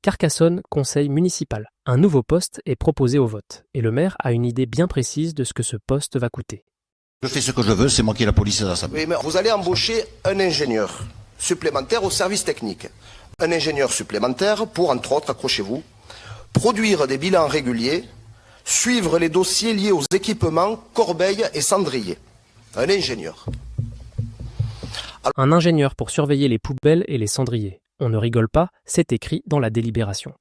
Carcassonne, conseil municipal. Un nouveau poste est proposé au vote et le maire a une idée bien précise de ce que ce poste va coûter. Je fais ce que je veux, c'est moi qui ai la police à ça. Oui, mais vous allez embaucher un ingénieur supplémentaire au service technique. Un ingénieur supplémentaire pour, entre autres, accrochez-vous, produire des bilans réguliers, suivre les dossiers liés aux équipements, corbeilles et cendriers. Un ingénieur. Un ingénieur pour surveiller les poubelles et les cendriers. On ne rigole pas, c'est écrit dans la délibération.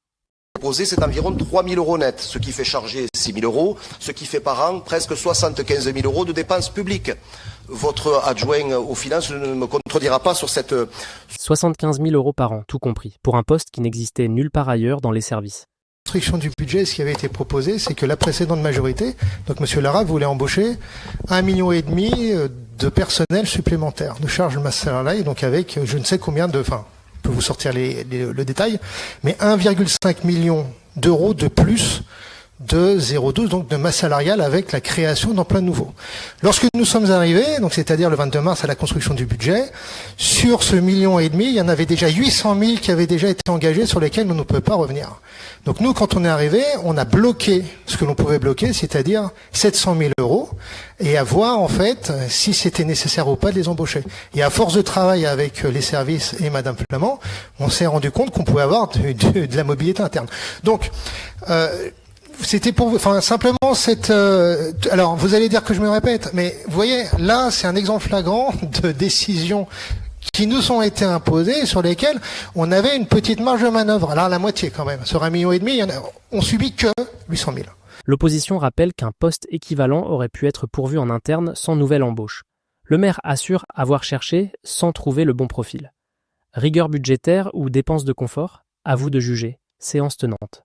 C'est environ 3 000 euros net, ce qui fait charger 6 000 euros, ce qui fait par an presque 75 000 euros de dépenses publiques. Votre adjoint aux finances ne me contredira pas sur cette... 75 000 euros par an, tout compris, pour un poste qui n'existait nulle part ailleurs dans les services. L'instruction du budget, ce qui avait été proposé, c'est que la précédente majorité, donc M. Lara voulait embaucher 1,5 million de personnel supplémentaire, de charge de masse salariale, donc avec je ne sais combien de... Enfin, je peux vous sortir le détail, mais 1,5 million d'euros de plus de 0,12, donc de masse salariale avec la création d'emplois nouveaux. Lorsque nous sommes arrivés, donc c'est-à-dire le 22 mars à la construction du budget, sur ce 1,5 million, il y en avait déjà 800 000 qui avaient déjà été engagés sur lesquels on ne peut pas revenir. Donc nous, quand on est arrivé, on a bloqué ce que l'on pouvait bloquer, c'est-à-dire 700 000 euros, et à voir en fait si c'était nécessaire ou pas de les embaucher. Et à force de travail avec les services et Madame Flamand, on s'est rendu compte qu'on pouvait avoir de la mobilité interne. Donc, c'était pour, enfin simplement cette. Alors, vous allez dire que je me répète, mais vous voyez, là, c'est un exemple flagrant de décisions qui nous ont été imposées, sur lesquelles on avait une petite marge de manœuvre. Alors la moitié quand même. Sur 1,5 million, on subit que 800 000. L'opposition rappelle qu'un poste équivalent aurait pu être pourvu en interne sans nouvelle embauche. Le maire assure avoir cherché sans trouver le bon profil. Rigueur budgétaire ou dépenses de confort ? À vous de juger. Séance tenante.